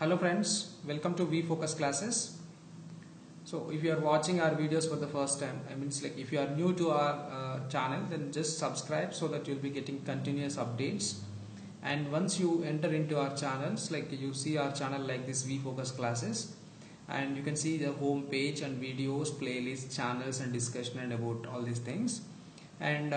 Hello friends, welcome to VFocus classes. So if you are watching our videos for the first time, if you are new to our channel, then just subscribe so that you'll be getting continuous updates. And once you enter into our channels, like you see our channel like this VFocus classes, and you can see the home page and videos, playlists, channels and discussion and about all these things. And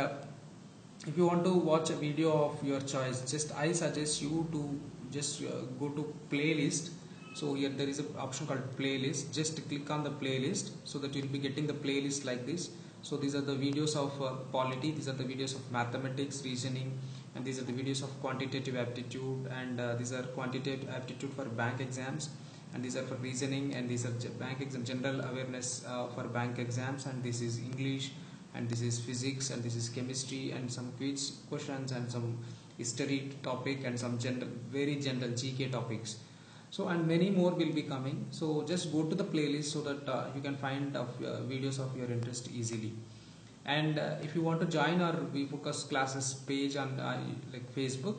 if you want to watch a video of your choice, I suggest you to just go to playlist. So here there is an option called playlist. Just click on the playlist so that you'll be getting the playlist like this. So these are the videos of polity, these are the videos of mathematics, reasoning, and these are the videos of quantitative aptitude, and these are quantitative aptitude for bank exams, and these are for reasoning, and these are bank exam general awareness for bank exams, and this is English, and this is physics, and this is chemistry, and some quiz questions, and some history topic, and some very general GK topics. So and many more will be coming. So just go to the playlist so that you can find videos of your interest easily. And if you want to join our VFocus classes page on like Facebook,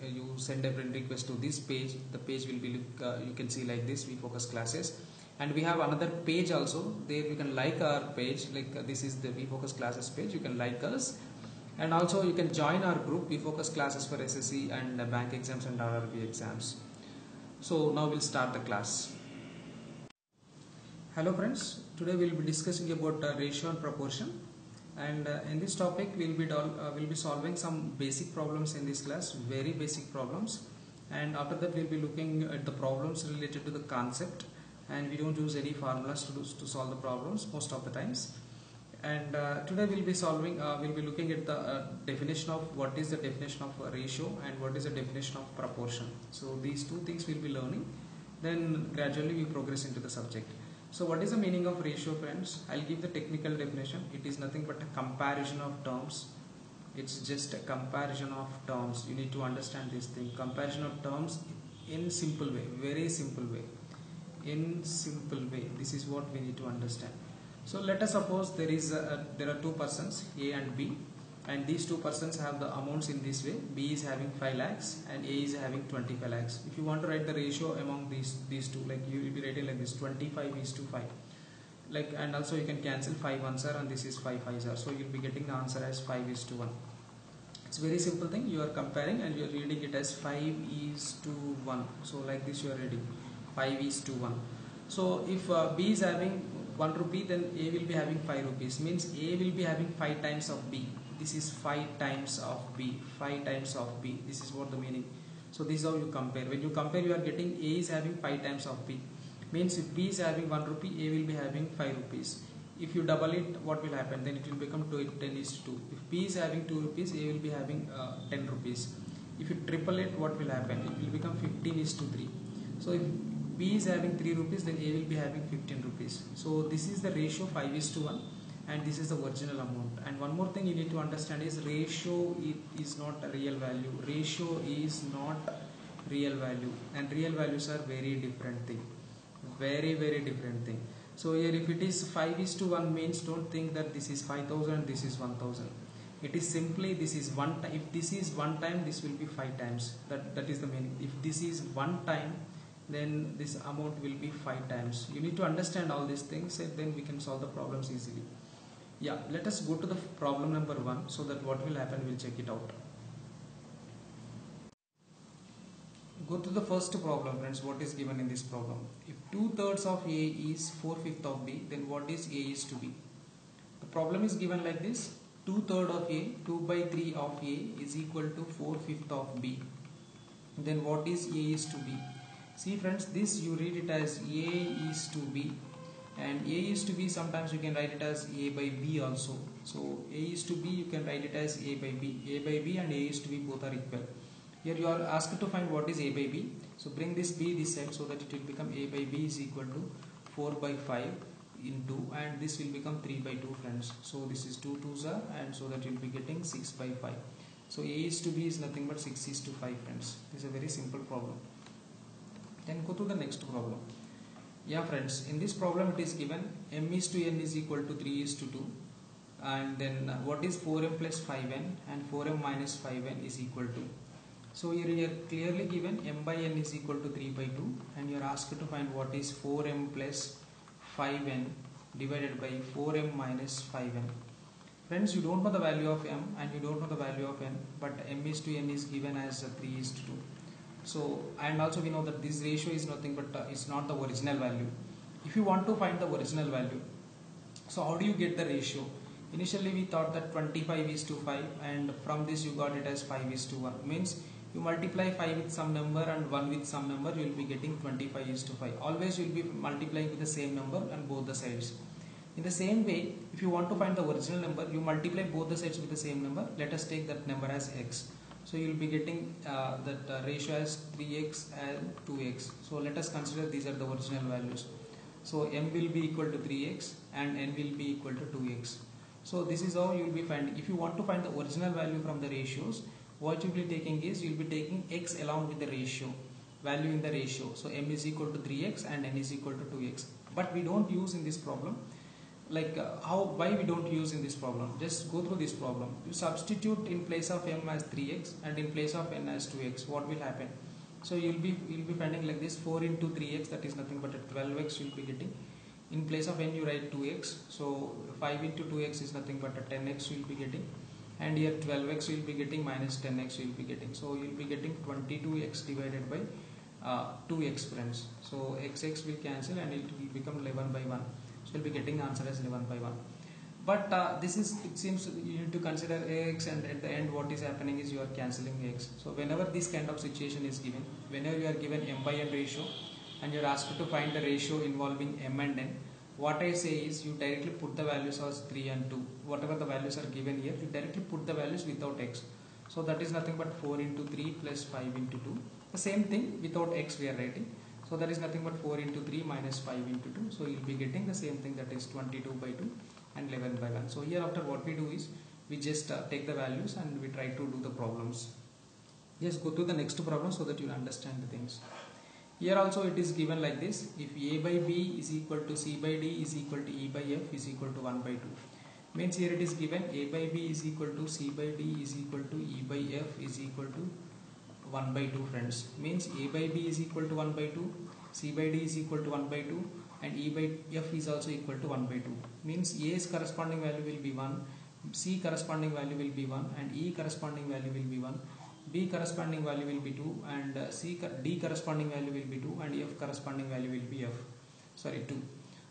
you send a friend request to this page. The page will be you can see like this, VFocus classes. And we have another page also. There you can like our page, this is the VFocus classes page. You can like us, and also you can join our group VFocus classes for SSC and bank exams and RRB exams. So now we'll start the class. Hello friends, today we'll be discussing about ratio and proportion, and in this topic we'll be solving some basic problems in this class, very basic problems, and after that we'll be looking at the problems related to the concept, and we don't use any formulas to solve the problems most of the times. And today we'll be looking at the definition of what is the definition of a ratio and what is the definition of proportion. So these two things we'll be learning, then gradually we progress into the subject. So what is the meaning of ratio, friends? I'll give the technical definition. It is nothing but a comparison of terms. It's just a comparison of terms. You need to understand this thing. Comparison of terms in simple way, very simple way. In simple way, this is what we need to understand. So let us suppose there are two persons, A and B, and these two persons have the amounts in this way. B is having 5 lakhs and A is having 25 lakhs. If you want to write the ratio among these two, like you will be writing like this, 25:5. And also you can cancel 5 ones are, and this is 5 5s are. So you will be getting the answer as 5:1. It's a very simple thing. You are comparing and you are reading it as 5:1. So like this you are reading 5:1. So if B is having 1 rupee, then A will be having 5 rupees. Means A will be having 5 times of B. This is 5 times of B. 5 times of B. This is what the meaning. So this is how you compare. When you compare, you are getting A is having 5 times of B. Means if B is having 1 rupee, A will be having 5 rupees. If you double it, what will happen? Then it will become 10:2. If B is having 2 rupees, A will be having 10 rupees. If you triple it, what will happen? It will become 15:3. So if B is having 3 rupees, then A will be having 15 rupees. So this is the ratio 5:1, and this is the original amount. And one more thing you need to understand is ratio is not a real value. Ratio is not real value, and real values are very different thing. Very, very different thing. So here if it is 5:1 means don't think that this is 5,000 and this is 1,000. It is simply this is one time. If this is one time, this will be 5 times. That is the meaning. If this is one time, then this amount will be 5 times. You need to understand all these things, and then we can solve the problems easily. Yeah, let us go to the problem number 1, so that what will happen, we'll check it out. Go to the first problem, friends. What is given in this problem? If 2/3 of A is 4/5 of B, then what is A is to B? The problem is given like this. 2/3 of A, 2/3 of A is equal to 4/5 of B. Then what is A is to B? See friends, this you read it as A is to B, and A is to B, sometimes you can write it as A by B also. So A is to B, you can write it as A by B. A by B and A is to B both are equal. Here you are asked to find what is A by B. So bring this B this side so that it will become A by B is equal to 4/5 into, and this will become 3/2, friends. So this is 2 2s are, and so that you will be getting 6/5. So A is to B is nothing but 6:5, friends. This is a very simple problem. Then go to the next problem. Yeah friends, in this problem it is given M is to N is equal to 3:2, and then what is 4M plus 5N and 4M minus 5N is equal to. So here you are clearly given m by n is equal to 3 by 2 and you are asked to find what is 4m plus 5n divided by 4m minus 5n. Friends, you don't know the value of m and you don't know the value of n, but m is to n is given as 3 is to 2. So, and also we know that this ratio is nothing but it's not the original value. If you want to find the original value, so how do you get the ratio? Initially we thought that 25 is to 5 and from this you got it as 5 is to 1. Means you multiply 5 with some number and 1 with some number, you will be getting 25 is to 5. Always you will be multiplying with the same number on both the sides. In the same way, if you want to find the original number, you multiply both the sides with the same number. Let us take that number as x. So you will be getting that ratio as 3x and 2x. So let us consider these are the original values. So m will be equal to 3x and n will be equal to 2x. So this is how you will be finding. If you want to find the original value from the ratios, what you will be taking is you will be taking x along with the ratio, value in the ratio. So m is equal to 3x and n is equal to 2x. But we don't use in this problem. Like why we don't use in this problem? Just go through this problem. You substitute in place of m as 3x and in place of n as 2x. What will happen? So you'll be finding like this: 4 into 3x, that is nothing but a 12x you'll be getting. In place of n you write 2x. So 5 into 2x is nothing but a 10x you'll be getting. And here 12x you'll be getting minus 10x you'll be getting. So you'll be getting 22x divided by 2x, friends. So x will cancel and it will become 11 by 1. So you'll be getting the answer as 11 by 1. But this is, it seems you need to consider x, and at the end what is happening is you are cancelling x. So whenever this kind of situation is given, whenever you are given m by n ratio and you are asked to find the ratio involving m and n, what I say is you directly put the values as 3 and 2. Whatever the values are given here, you directly put the values without x. So that is nothing but 4 into 3 plus 5 into 2. The same thing without x we are writing. So that is nothing but 4 into 3 minus 5 into 2. So you will be getting the same thing, that is 22 by 2 and 11 by 1. So here after what we do is we just take the values and we try to do the problems. Just go to the next problem so that you understand the things. Here also it is given like this: if a by b is equal to c by d is equal to e by f is equal to 1 by 2. Means here it is given a by b is equal to c by d is equal to e by f is equal to 1 by 2, friends. Means a by b is equal to 1 by 2, c by d is equal to 1 by 2 and e by f is also equal to 1 by 2. Means a's corresponding value will be 1, c corresponding value will be 1 and e corresponding value will be 1. B corresponding value will be 2 and D corresponding value will be 2 and F corresponding value will be 2.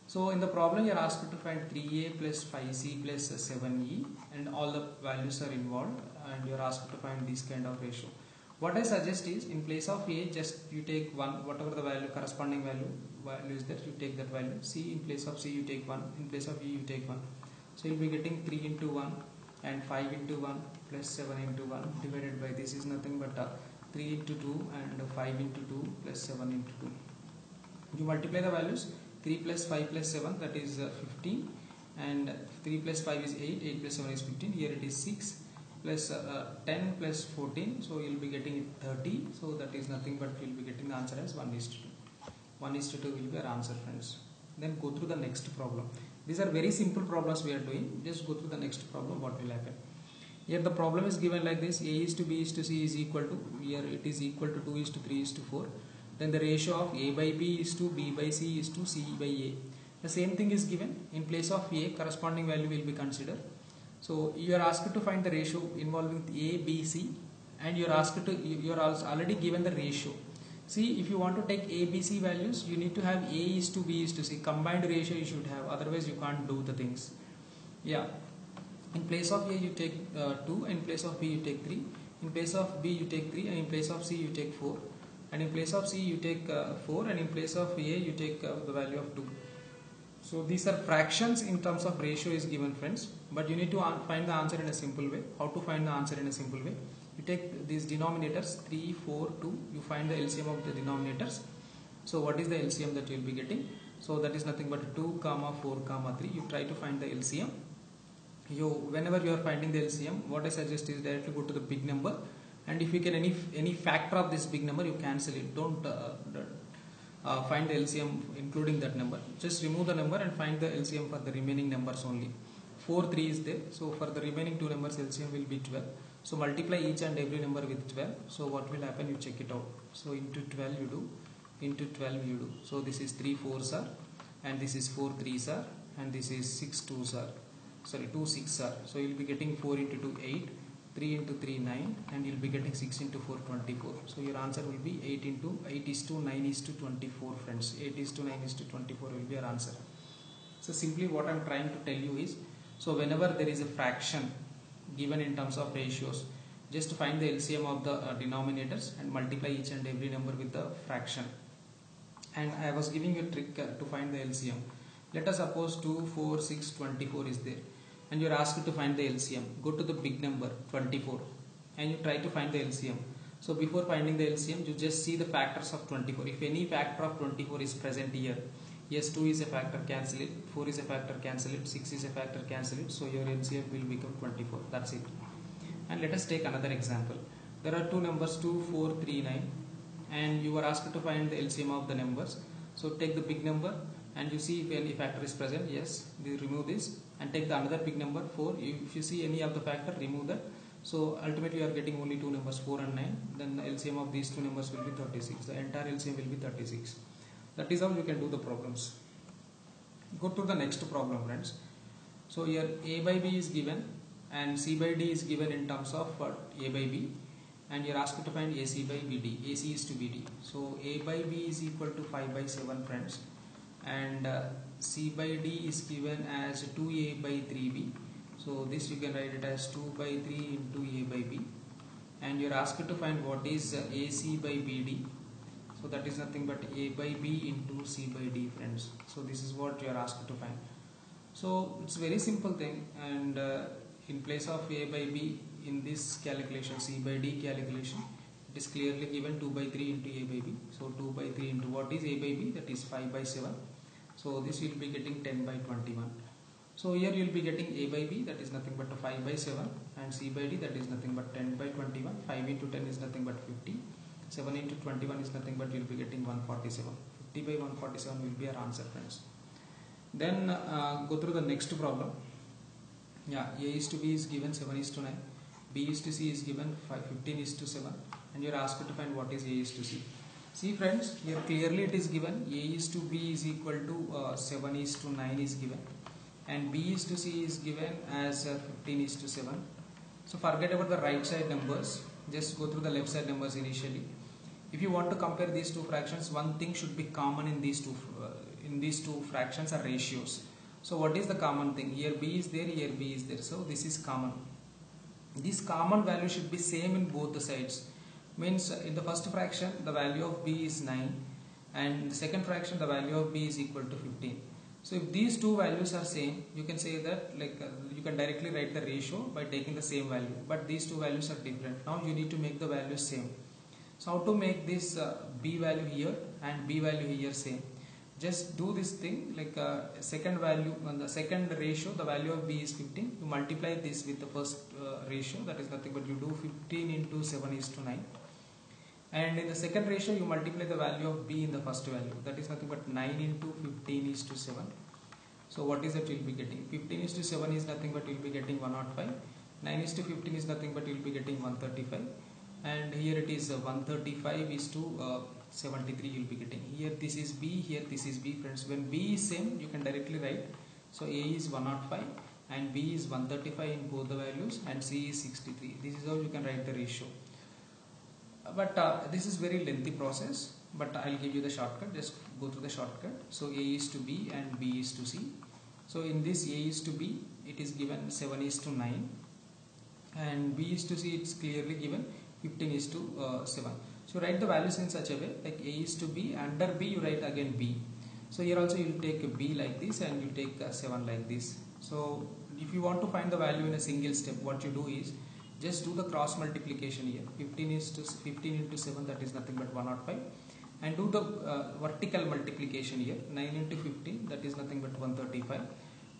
So in the problem you are asked to find 3a plus 5c plus 7e and all the values are involved and you are asked to find this kind of ratio. What I suggest is, in place of a, just you take 1, whatever the value corresponding value is that you take that value. C, in place of C you take 1, in place of E you take 1. So you will be getting 3 into 1 and 5 into 1 plus 7 into 1 divided by this is nothing but 3 into 2 and 5 into 2 plus 7 into 2. You multiply the values: 3 plus 5 plus 7, that is 15, and 3 plus 5 is 8, 8 plus 7 is 15, here it is 6 plus 10 plus 14, so you will be getting it 30, so that is nothing but you will be getting the answer as 1:2. 1:2 will be our answer, friends. Then go through the next problem. These are very simple problems we are doing. Just go through the next problem, what will happen. Here the problem is given like this: a is to b is to c is equal to, here it is equal to 2 is to 3 is to 4. Then the ratio of a by b is to b by c is to c by a. The same thing is given. In place of a, corresponding value will be considered. So you are asked to find the ratio involving a, b, c, and you are asked to, you are already given the ratio. See, if you want to take a, b, c values, you need to have a is to b is to c. Combined ratio you should have, otherwise you can't do the things. Yeah. In place of a you take 2, in place of b you take 3, in place of b you take 3, and in place of c you take 4, and in place of c you take 4, and in place of a you take the value of 2. So these are fractions in terms of ratio is given, friends, but you need to find the answer in a simple way. How to find the answer in a simple way? You take these denominators 3, 4, 2, you find the LCM of the denominators. So what is the LCM that you will be getting? So that is nothing but 2, 4, 3. You try to find the LCM. Whenever you are finding the LCM, what I suggest is directly go to the big number, and if you can any factor of this big number, you cancel it. Don't find the LCM including that number. Just remove the number and find the LCM for the remaining numbers only. 4, 3 is there, so for the remaining two numbers LCM will be 12. So multiply each and every number with 12. So what will happen, you check it out. So into 12 you do, into 12 you do. So this is 3 4s are, and this is 4 3s are, and this is 6 2s are, sorry 2 6 are. So you'll be getting 4 into 2 8, 3 into 3 9, and you'll be getting 6 into 4 24. So your answer will be 8 into 8 is to 9 is to 24 friends. 8 is to 9 is to 24 will be your answer. So simply what I'm trying to tell you is, so whenever there is a fraction given in terms of ratios, just find the LCM of the denominators and multiply each and every number with the fraction. And I was giving you a trick to find the LCM. Let us suppose 2 4 6 24 is there, and you are asked to find the LCM. Go to the big number 24 and you try to find the LCM. So before finding the LCM, you just see the factors of 24. If any factor of 24 is present here, yes, 2 is a factor, cancel it, 4 is a factor, cancel it, 6 is a factor, cancel it. So your LCM will become 24. That's it. And let us take another example. There are two numbers 2 4 3 9, and you are asked to find the LCM of the numbers. So take the big number and you see if any factor is present. Yes, we remove this, and take the another big number 4. If you see any of the factor, remove that. So ultimately you are getting only two numbers 4 and 9. Then the LCM of these two numbers will be 36. The entire LCM will be 36. That is how you can do the problems. Go to the next problem, friends. So here a by b is given and c by d is given in terms of a by b, and you are asked to find AC by BD. AC is to BD. So a by b is equal to 5 by 7 friends, and c by d is given as 2a by 3b. So this you can write it as 2 by 3 into a by b, and you are asked to find what is AC by BD. So that is nothing but a by b into c by d, friends. So this is what you are asked to find. So it's very simple thing, and in place of a by b in this calculation, c by d calculation, it is clearly given 2 by 3 into a by b. So 2 by 3 into what is a by b, that is 5 by 7. So this will be getting 10 by 21. So here you will be getting a by b, that is nothing but 5 by 7, and c by d, that is nothing but 10 by 21. 5 into 10 is nothing but 50. 7 into 21 is nothing but you will be getting 147. 50 by 147 will be our answer, friends. Then go through the next problem. Yeah, a is to b is given 7 is to 9. B is to C is given 15 is to 7, and you are asked to find what is A is to C. See friends, here clearly it is given A is to B is equal to 7 is to 9 is given, and B is to C is given as 15 is to 7. So forget about the right side numbers, just go through the left side numbers initially. If you want to compare these two fractions, one thing should be common in these two fractions are ratios. So what is the common thing? Here B is there, here B is there, so this is common. This common value should be same in both the sides. Means in the first fraction the value of b is 9, and in the second fraction the value of b is equal to 15. So if these two values are same, you can say that you can directly write the ratio by taking the same value, but these two values are different. Now you need to make the values same. So how to make this b value here and b value here same? Just do this thing, second value on the second ratio, the value of b is 15. You multiply this with the first ratio, that is nothing but you do 15 into 7 is to 9. And in the second ratio, you multiply the value of b in the first value, that is nothing but 9 into 15 is to 7. So what is that you will be getting? 15 is to 7 is nothing but you will be getting 105. 9 is to 15 is nothing but you will be getting 135. And here it is 135 is to 73 you will be getting. Here this is b, here this is b, friends. When b is same, you can directly write. So a is 105 and b is 135 in both the values, and c is 63. This is how you can write the ratio. But this is very lengthy process, but I'll give you the shortcut. Just go through the shortcut. So a is to b and b is to c. So in this a is to b, it is given 7 is to 9, and b is to c, it's clearly given 15 is to 7. So write the values in such a way, like a is to b, under b you write again b. So here also you will take a b like this, and you take 7 like this. So if you want to find the value in a single step, what you do is just do the cross multiplication here. 15 into 7, that is nothing but 105, and do the vertical multiplication here. 9 into 15, that is nothing but 135,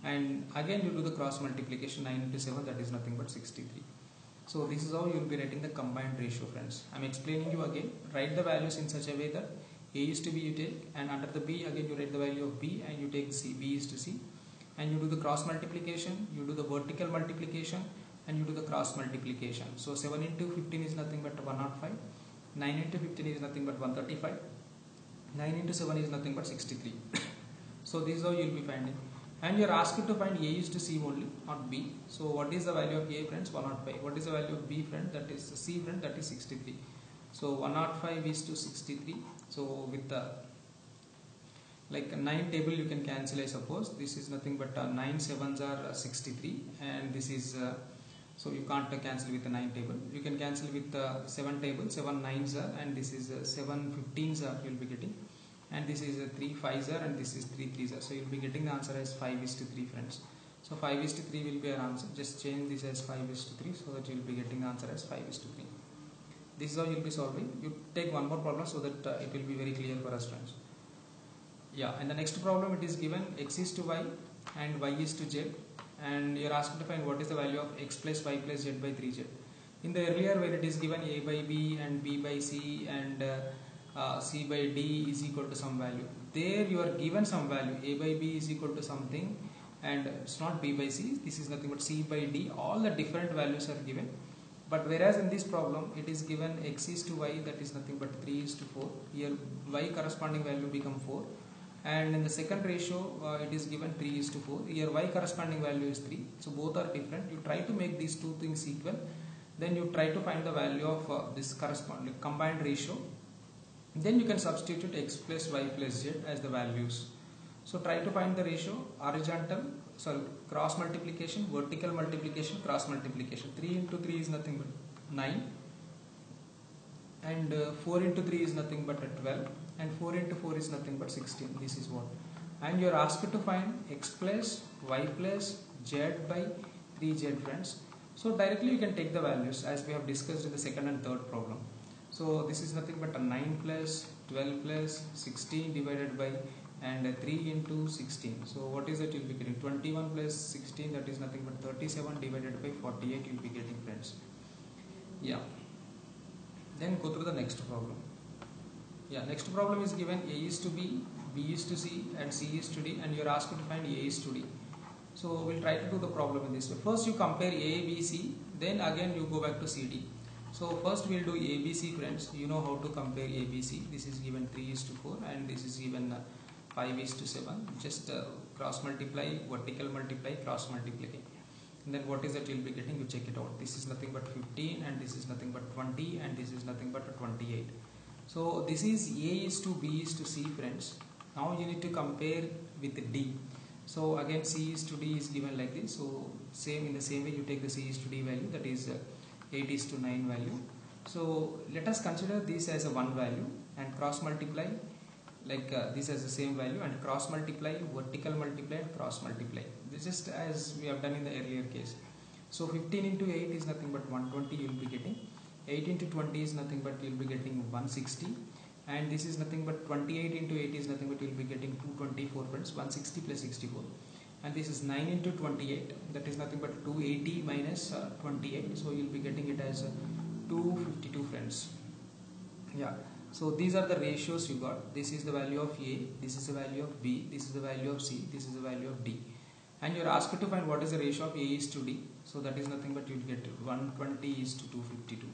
and again you do the cross multiplication. 9 into 7, that is nothing but 63. So this is how you will be writing the combined ratio, friends. I am explaining you again. Write the values in such a way that a is to b you take, and under the b again you write the value of b, and you take c, b is to c, and you do the cross multiplication, you do the vertical multiplication, and you do the cross multiplication. So 7 into 15 is nothing but 105, 9 into 15 is nothing but 135, 9 into 7 is nothing but 63. So this is how you will be finding, and you are asked to find A is to C only, not B. So what is the value of A, friends? 105. What is the value of B, friend? That is C, friend, that is 63. So 105 is to 63. So with the like 9 table you can cancel, I suppose. This is nothing but 9 sevens are 63, and this is so you can't cancel with the 9 table. You can cancel with 7 table, 7 nines are, and this is 7 15s are you will be getting, and this is 3 5s are, and this is 3 3s are. So you will be getting the answer as 5 is to 3, friends. So 5 is to 3 will be our answer. Just change this as 5 is to 3 so that you will be getting the answer as 5 is to 3. This is how you will be solving. You take one more problem so that it will be very clear for us, friends. Yeah, and the next problem, it is given x is to y and y is to z, and you are asked to find what is the value of x plus y plus z by 3z. In the earlier where it is given a by b and b by c and c by d is equal to some value, there you are given some value, a by b is equal to something, and it's not b by c, this is nothing but c by d. All the different values are given, but whereas in this problem it is given x is to y, that is nothing but 3 is to 4. Here y corresponding value become 4, and in the second ratio it is given 3 is to 4. Here y corresponding value is 3. So both are different. You try to make these two things equal, then you try to find the value of this corresponding combined ratio. Then you can substitute x plus y plus z as the values. So try to find the ratio, cross multiplication, vertical multiplication, cross multiplication. 3 into 3 is nothing but 9, and 4 into 3 is nothing but 12, and 4 into 4 is nothing but 16. This is what, and you are asked to find x plus y plus z by 3z, friends. So directly you can take the values as we have discussed in the second and third problem. So this is nothing but a 9 plus 12 plus 16 divided by, and 3 into 16. So what is that? You will be getting 21 plus 16, that is nothing but 37 divided by 48 you will be getting, friends. Yeah. Then go through the next problem. Yeah, next problem is given a is to b, b is to c, and c is to d, and you are asked to find a is to d. So we'll try to do the problem in this way. First you compare a, b, c, then again you go back to c, d. So first we'll do a, b, c, friends. You know how to compare a, b, c. This is given 3 is to 4, and this is given 5 is to 7. Just cross multiply, vertical multiply, cross multiply. And then what is that you'll be getting? You check it out. This is nothing but 15, and this is nothing but 20, and this is nothing but 28. So this is a is to b is to c, friends. Now you need to compare with d. So again c is to d is given like this. So same in the same way you take the c is to d value, that is 8 is to 9 value. So let us consider this as a 1 value and cross multiply like this as the same value, and cross multiply, vertical multiply, and cross multiply. This is as we have done in the earlier case. So 15 into 8 is nothing but 120 you will be getting. 8 into 20 is nothing but you will be getting 160, and this is nothing but 28 into 8 is nothing but you will be getting 224, friends. 160 plus 64, and this is 9 into 28, that is nothing but 280 minus 28, so you will be getting it as 252, friends. Yeah, so these are the ratios you got. This is the value of a, this is the value of b, this is the value of c, this is the value of d, and you are asked to find what is the ratio of a is to d. So that is nothing but you will get 120 is to 252.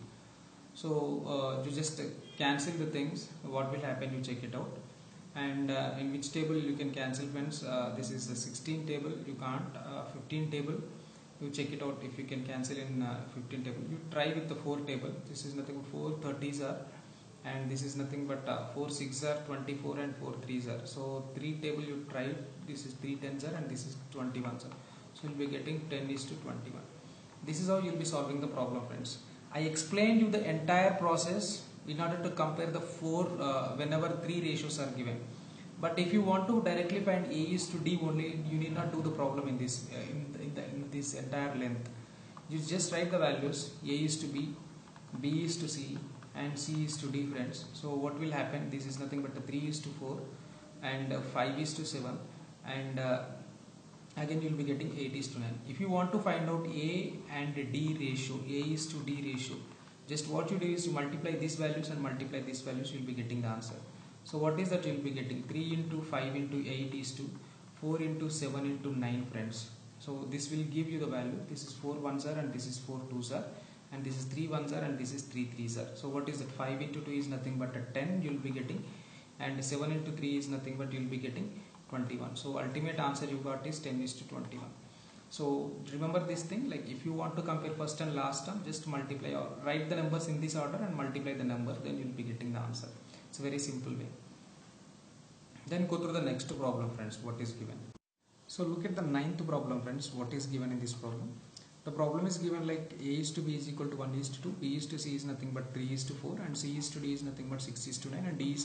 So you just cancel the things. What will happen? You check it out. And in which table you can cancel, friends? This is the 16 table. You can't. 15 table. You check it out if you can cancel in 15 table. You try with the 4 table. This is nothing but 4 30s are, and this is nothing but 4 6s are 24, and 4 3s are. So 3 table you try. This is 3 10s are, and this is 21s are. So you'll be getting 10 is to 21. This is how you'll be solving the problem, friends. I explained you the entire process in order to compare the 4 whenever 3 ratios are given. But if you want to directly find a is to d only, you need not do the problem in this in this entire length. You just write the values. A is to b, b is to c, and c is to d, friends. So what will happen? This is nothing but 3 is to 4, and 5 is to 7, and again you will be getting 8 is to 9. If you want to find out a and d ratio, a is to d ratio, just what you do is you multiply these values and multiply these values, you will be getting the answer. So what is that you will be getting? 3 into 5 into 8 is to 4 into 7 into 9, friends. So this will give you the value. This is 4 ones are and this is 4 twos are, and this is 3 ones are and this is 3 threes are. So what is it? 5 into 2 is nothing but a 10 you will be getting, and 7 into 3 is nothing but you will be getting 21. So ultimate answer you got is 10 is to 21. So remember this thing, like if you want to compare first and last term, just multiply or write the numbers in this order and multiply the number, then you will be getting the answer. It's a very simple way. Then go through the next problem, friends, what is given. So look at the ninth problem, friends, what is given in this problem. The problem is given like a is to b is equal to 1 is to 2, b is to c is nothing but 3 is to 4, and c is to d is nothing but 6 is to 9, and d is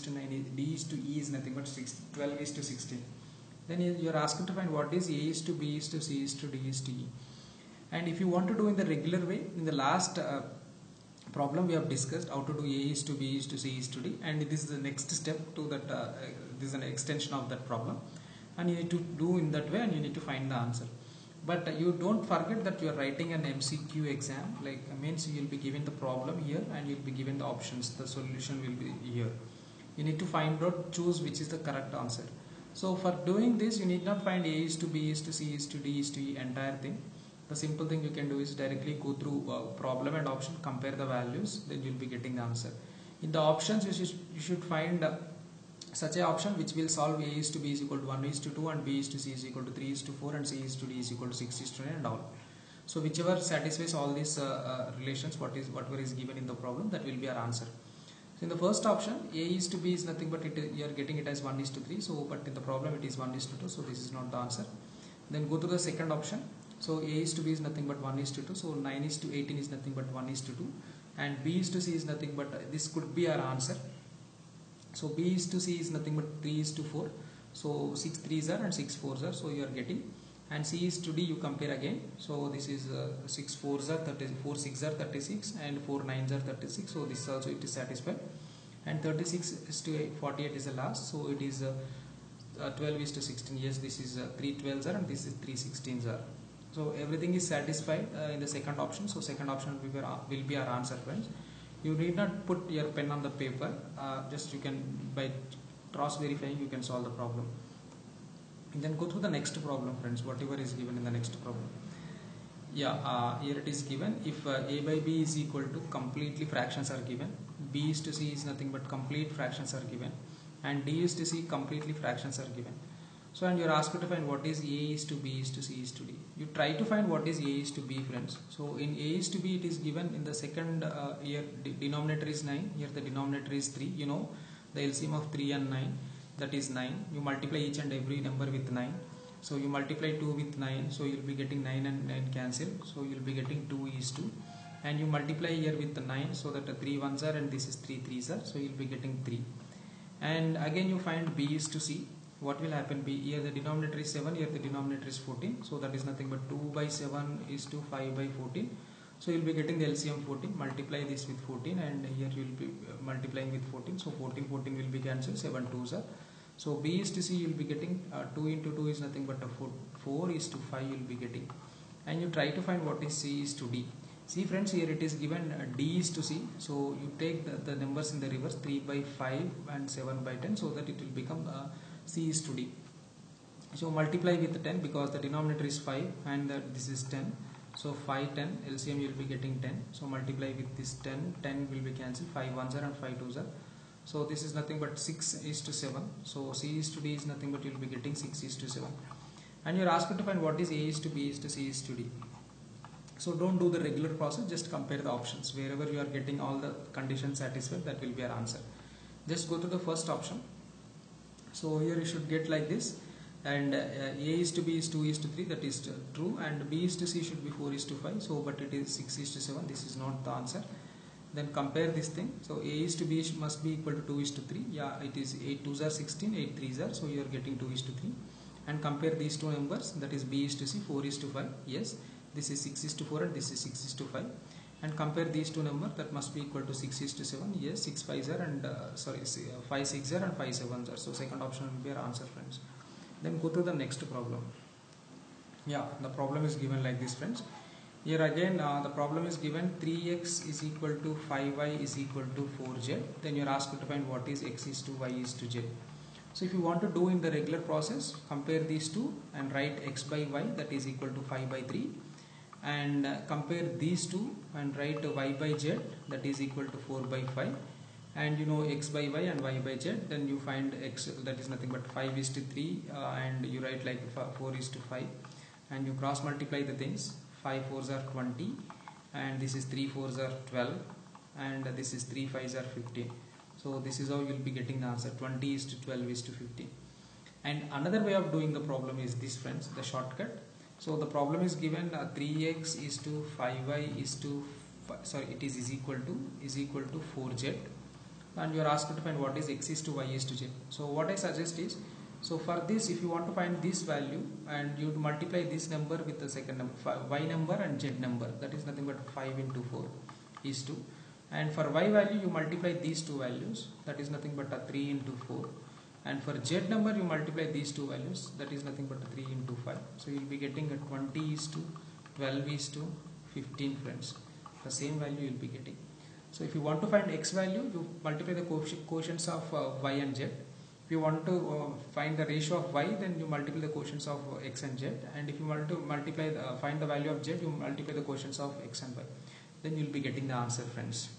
to e is nothing but 12 is to 16. Then you are asked to find what is a is to b is to c is to d is to e. And if you want to do in the regular way, in the last problem we have discussed how to do a is to b is to c is to d, and this is the next step to that. This is an extension of that problem, and you need to do in that way, and you need to find the answer. But you don't forget that you are writing an MCQ exam, like means you will be given the problem here and you will be given the options, the solution will be here. You need to find out, choose which is the correct answer. So for doing this, you need not find a is to b is to c is to d is to e entire thing. The simple thing you can do is directly go through problem and option, compare the values, then you will be getting the answer. In the options you should find such a option which will solve a is to b is equal to 1 is to 2, and b is to c is equal to 3 is to 4, and c is to d is equal to 6 is to 9, and all. So whichever satisfies all these relations, whatever is given in the problem, that will be our answer. So in the first option, a is to b is nothing but you are getting it as 1 is to 3. So but in the problem it is 1 is to 2. So this is not the answer. Then go to the second option. So a is to b is nothing but 1 is to 2. So 9 is to 18 is nothing but 1 is to 2. And b is to c is nothing but this could be our answer. So b is to c is nothing but 3 is to 4. So 6 3s are and 6 4s are. So you are getting. And c is to d you compare again. So this is 6 4s are 34, 6 are 36, and 4 9s are 36. So this also it is satisfied. And 36 is to 48 is the last. So it is 12 is to 16. Yes, this is 3 12s are and this is 3 16s are. So everything is satisfied in the second option. So second option will be our answer, friends. You need not put your pen on the paper. Just you can, by cross verifying, you can solve the problem. And then go through the next problem, friends, whatever is given in the next problem. Yeah, here it is given. If a by b is equal to completely fractions are given, b is to c is nothing but complete fractions are given, and d is to c completely fractions are given. So and you are asked to find what is a is to b is to c is to d. You try to find what is a is to b, friends. So in a is to b it is given in the second here denominator is 9, here the denominator is 3. You know the LCM of 3 and 9, that is 9. You multiply each and every number with 9. So you multiply 2 with 9, so you will be getting 9 and 9 cancel, so you will be getting 2 is 2. And you multiply here with the 9, so that 3 1s are and this is 3 3s are, so you will be getting 3. And again you find b is to c. What will happen? B, here the denominator is 7, here the denominator is 14, so that is nothing but 2 by 7 is to 5 by 14. So you will be getting the LCM 14, multiply this with 14, and here you will be multiplying with 14, so 14 14 will be cancelled, 7 2s are. So b is to c you will be getting 2 into 2 is nothing but a 4 is to 5 you will be getting. And you try to find what is c is to d. See friends, here it is given d is to c, so you take the numbers in the reverse, 3 by 5 and 7 by 10, so that it will become c is to d. So multiply with 10 because the denominator is 5 and this is 10. So 5 10 LCM you will be getting 10. So multiply with this 10, 10 will be cancelled, 5 1s are and 5 2s are. So this is nothing but 6 is to 7. So c is to d is nothing but you will be getting 6 is to 7. And you are asked to find what is a is to b is to c is to d. So don't do the regular process, just compare the options. Wherever you are getting all the conditions satisfied, that will be our answer. Just go to the first option. So here you should get like this, and a is to b is 2 is to 3, that is true, and b is to c should be 4 is to 5, so but it is 6 is to 7, this is not the answer. Then compare this thing. So a is to b must be equal to 2 is to 3. Yeah, it is 8 2s are 16, 8 3s are, so you are getting 2 is to 3. And compare these two numbers, that is b is to c 4 is to 5. Yes, this is 6 is to 4 and this is 6 is to 5. And compare these two numbers, that must be equal to 6 is to 7. Yes, 6 5s are and 5 6 are and 5 7s are. So second option will be our answer, friends. Then go to the next problem. Yeah, the problem is given like this, friends. Here again the problem is given 3x is equal to 5y is equal to 4z. Then you are asked to find what is x is to y is to z. So if you want to do in the regular process, compare these two and write x by y, that is equal to 5 by 3, and compare these two and write y by z, that is equal to 4 by 5, and you know x by y and y by z, then you find x, that is nothing but 5 is to 3, and you write like 4 is to 5, and you cross multiply the things. 5 4s are 20, and this is 3 4s are 12, and this is 3 5s are 15. So this is how you will be getting the answer, 20 is to 12 is to 15. And another way of doing the problem is this, friends, the shortcut. So the problem is given 3x is to 5y is to it is equal to 4z, and you are asked to find what is x is to y is to z. So what I suggest is, so for this, if you want to find this value, and you multiply this number with the second number, y number and z number, that is nothing but 5 into 4 is to, and for y value you multiply these two values, that is nothing but 3 into 4, and for z number you multiply these two values, that is nothing but 3 into 5. So you will be getting a 20 is to 12 is to 15, friends. The same value you will be getting. So if you want to find x value, you multiply the quotients of y and z. If you want to find the ratio of y, then you multiply the quotients of x and z, and if you want to find the value of z, you multiply the quotients of x and y. Then you will be getting the answer, friends.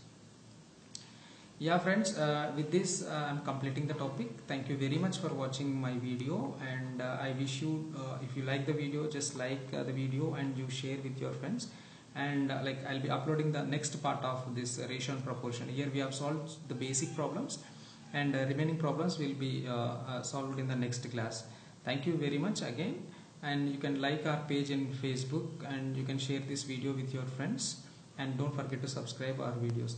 Yeah, friends, with this I am completing the topic. Thank you very much for watching my video, and I wish you, if you like the video, just like the video and you share with your friends. And like I'll be uploading the next part of this ratio and proportion. Here we have solved the basic problems, and remaining problems will be solved in the next class. Thank you very much again, and you can like our page in Facebook, and you can share this video with your friends, and don't forget to subscribe our videos.